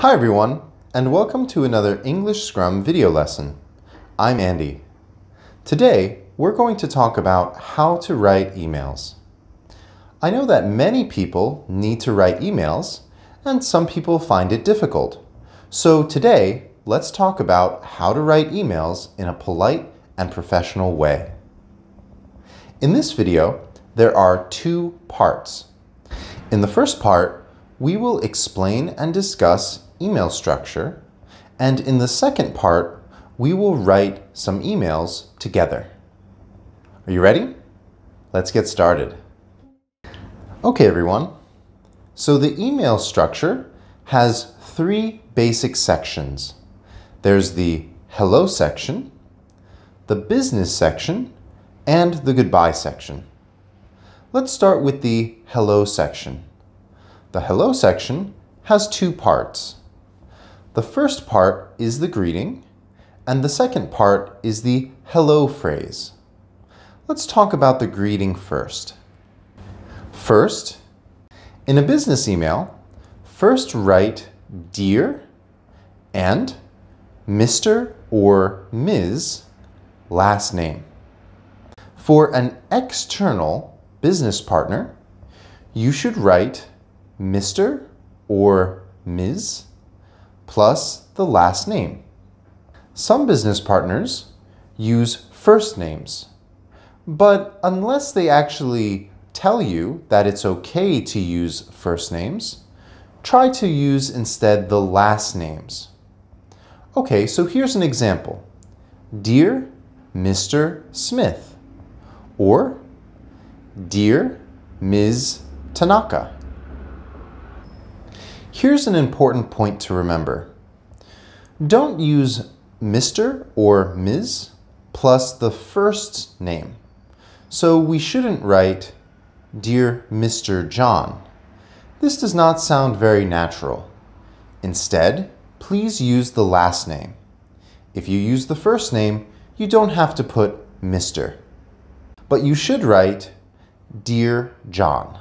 Hi everyone, and welcome to another English Scrum video lesson. I'm Andy. Today, we're going to talk about how to write emails. I know that many people need to write emails, and some people find it difficult. So today, let's talk about how to write emails in a polite and professional way. In this video, there are two parts. In the first part, we will explain and discuss email structure, and in the second part, we will write some emails together. Are you ready? Let's get started. Okay, everyone. So the email structure has three basic sections. There's the hello section, the business section, and the goodbye section. Let's start with the hello section. The hello section has two parts. The first part is the greeting, and the second part is the hello phrase. Let's talk about the greeting first. First, in a business email, first write Dear and Mr. or Ms. last name. For an external business partner, you should write Mr. or Ms. plus the last name. Some business partners use first names, but unless they actually tell you that it's okay to use first names, try to use instead the last names. Okay, so here's an example. Dear Mr. Smith, or Dear Ms. Tanaka. Here's an important point to remember. Don't use Mr. or Ms. plus the first name. So we shouldn't write Dear Mr. John. This does not sound very natural. Instead, please use the last name. If you use the first name, you don't have to put Mr. But you should write Dear John.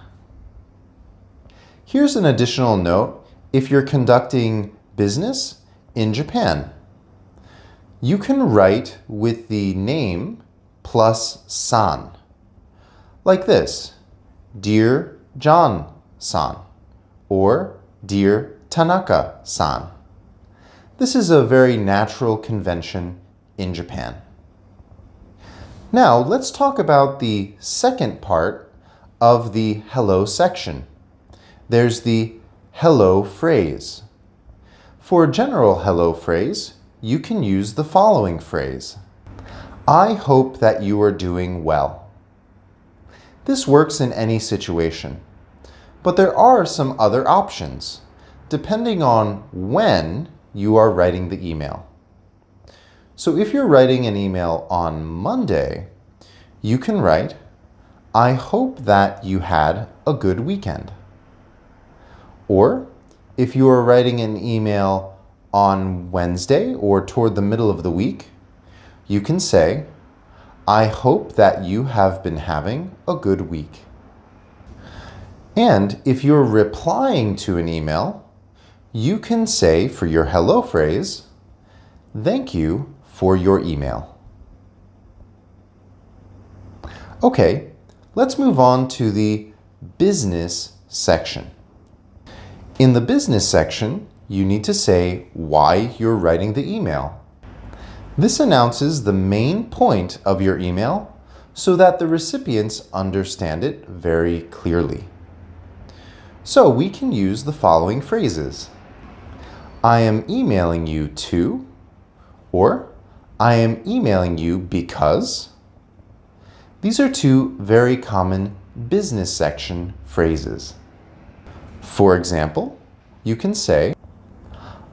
Here's an additional note if you're conducting business in Japan. You can write with the name plus san. Like this, Dear John-san, or Dear Tanaka-san. This is a very natural convention in Japan. Now, let's talk about the second part of the hello section. There's the hello phrase. For a general hello phrase, you can use the following phrase. I hope that you are doing well. This works in any situation, but there are some other options, depending on when you are writing the email. So if you're writing an email on Monday, you can write, I hope that you had a good weekend. Or if you are writing an email on Wednesday or toward the middle of the week, you can say, I hope that you have been having a good week. And if you're replying to an email, you can say for your hello phrase, thank you for your email. Okay, let's move on to the business section. In the business section, you need to say why you're writing the email. This announces the main point of your email so that the recipients understand it very clearly. So we can use the following phrases. I am emailing you to, or I am emailing you because. These are two very common business section phrases. For example, you can say,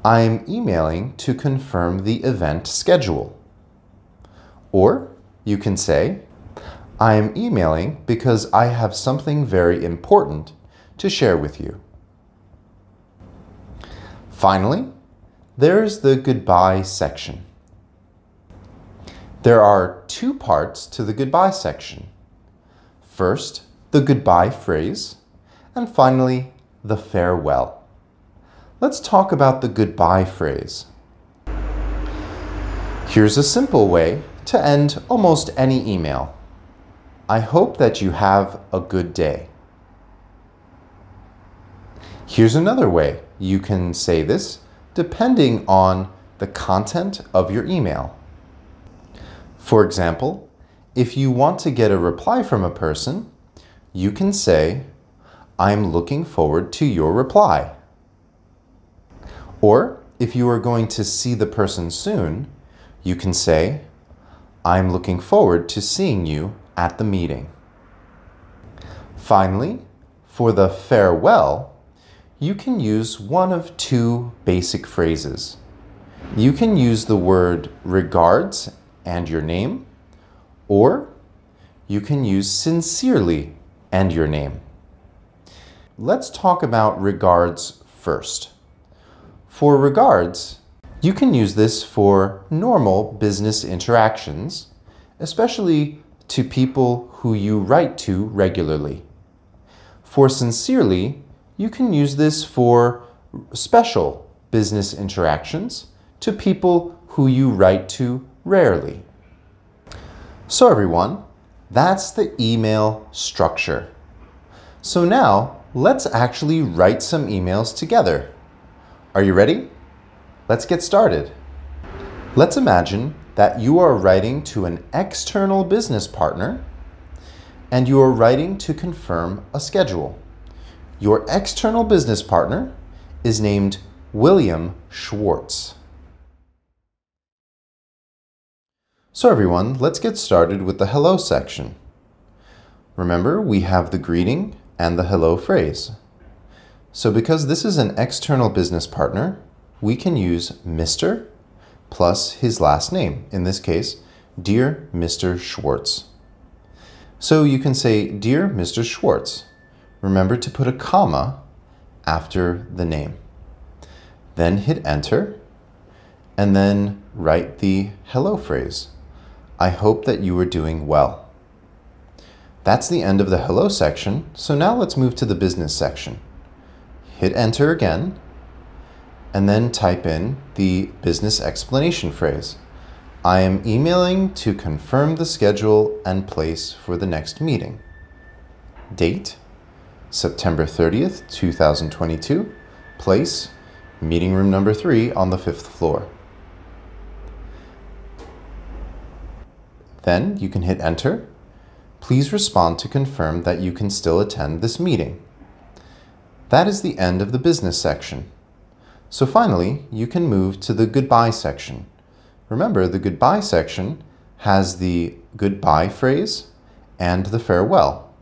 I am emailing to confirm the event schedule. Or you can say, I am emailing because I have something very important to share with you. Finally, there's the goodbye section. There are two parts to the goodbye section. First, the goodbye phrase, and finally, the farewell. let's talk about the goodbye phrase. Here's a simple way to end almost any email. I hope that you have a good day. Here's another way you can say this depending on the content of your email. For example, if you want to get a reply from a person, you can say, I'm looking forward to your reply. Or if you are going to see the person soon, you can say, I'm looking forward to seeing you at the meeting. Finally, for the farewell, you can use one of two basic phrases. You can use the word regards and your name, or you can use sincerely and your name. Let's talk about regards first. For regards, you can use this for normal business interactions, especially to people who you write to regularly. For sincerely, you can use this for special business interactions to people who you write to rarely. So everyone, that's the email structure. So now, let's actually write some emails together. Are you ready? Let's get started. Let's imagine that you are writing to an external business partner and you are writing to confirm a schedule. Your external business partner is named William Schwartz. So everyone, let's get started with the hello section. Remember, we have the greeting and the hello phrase. So because this is an external business partner, we can use Mr. plus his last name. In this case, Dear Mr. Schwartz. So you can say, Dear Mr. Schwartz. Remember to put a comma after the name. Then hit enter, and then write the hello phrase. I hope that you are doing well. That's the end of the hello section, so now let's move to the business section. Hit enter again, and then type in the business explanation phrase. I am emailing to confirm the schedule and place for the next meeting. Date, September 30th, 2022. Place, meeting room number 3 on the 5th floor. Then you can hit enter. Please respond to confirm that you can still attend this meeting. That is the end of the business section. So finally, you can move to the goodbye section. Remember, the goodbye section has the goodbye phrase and the farewell.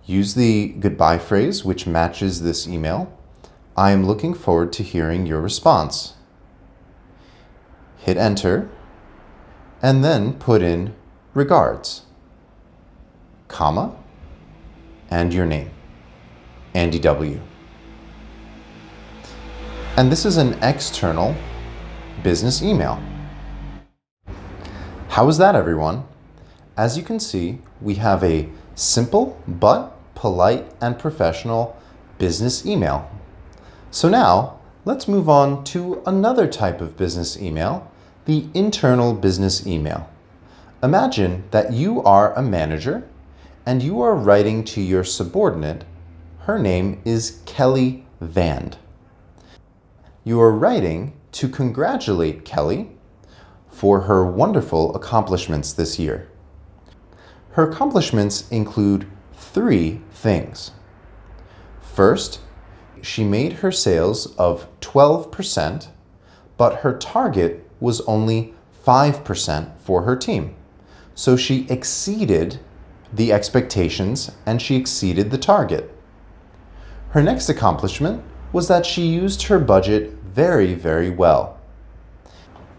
Use the goodbye phrase, which matches this email. I am looking forward to hearing your response. Hit enter, and then put in regards, comma, and your name, Andy W. And this is an external business email. How was that, everyone? As you can see, we have a simple but polite and professional business email. So now, let's move on to another type of business email, the internal business email. Imagine that you are a manager and you are writing to your subordinate. Her name is Kelly Vand. You are writing to congratulate Kelly for her wonderful accomplishments this year. Her accomplishments include 3 things. First, she made her sales of 12%, but her target was only 5% for her team. So she exceeded the expectations and she exceeded the target. Her next accomplishment was that she used her budget very, very well.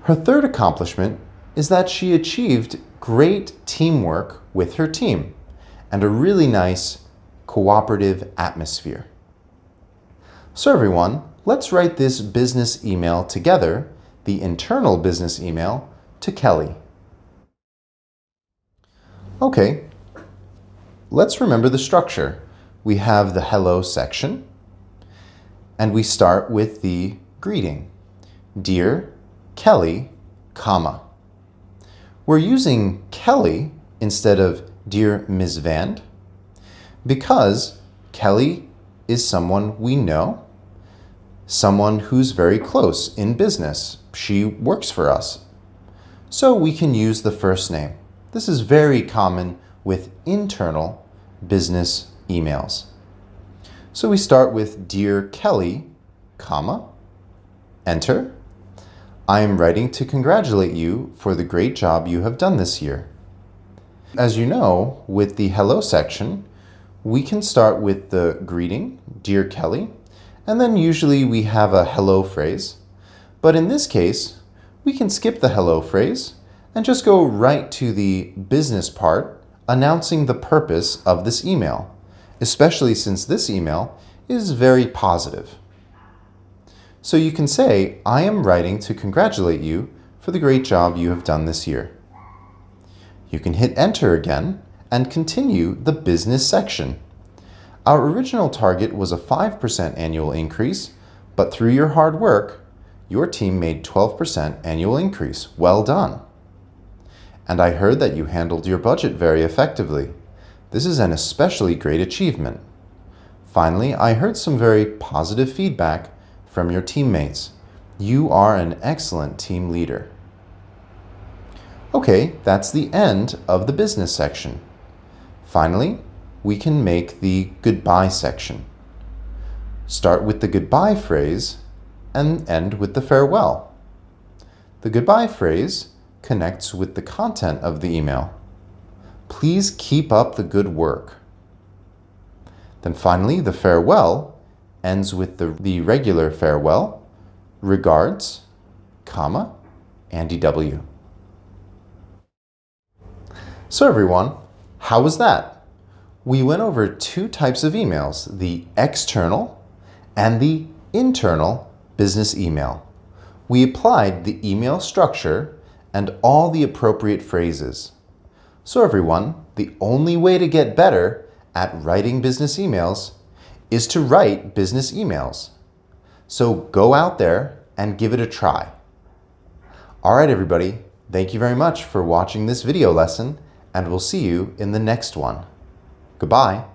Her third accomplishment is that she achieved great teamwork with her team and a really nice cooperative atmosphere. So everyone, let's write this business email together, the internal business email, to Kelly. Okay, let's remember the structure. We have the hello section, and we start with the greeting. Dear Kelly, comma. We're using Kelly instead of Dear Ms. Vand because Kelly is someone we know, someone who's very close in business. She works for us. So we can use the first name. This is very common with internal business emails. So we start with Dear Kelly, comma, enter. I am writing to congratulate you for the great job you have done this year. As you know, with the hello section, we can start with the greeting, Dear Kelly, and then usually we have a hello phrase. But in this case, we can skip the hello phrase and just go right to the business part, announcing the purpose of this email, especially since this email is very positive. So you can say, I am writing to congratulate you for the great job you have done this year. You can hit enter again and continue the business section. Our original target was a 5% annual increase, but through your hard work, your team made 12% annual increase. Well done. And I heard that you handled your budget very effectively. This is an especially great achievement. Finally, I heard some very positive feedback from your teammates. You are an excellent team leader. Okay, that's the end of the business section. Finally, we can make the goodbye section. Start with the goodbye phrase and end with the farewell. The goodbye phrase connects with the content of the email. Please keep up the good work. Then finally, the farewell ends with the regular farewell. Regards, comma, Andy W. So everyone, how was that? We went over two types of emails, the external and the internal business email. We applied the email structure and all the appropriate phrases. So everyone, the only way to get better at writing business emails is to write business emails. So go out there and give it a try. All right, everybody, thank you very much for watching this video lesson, and we'll see you in the next one. Goodbye.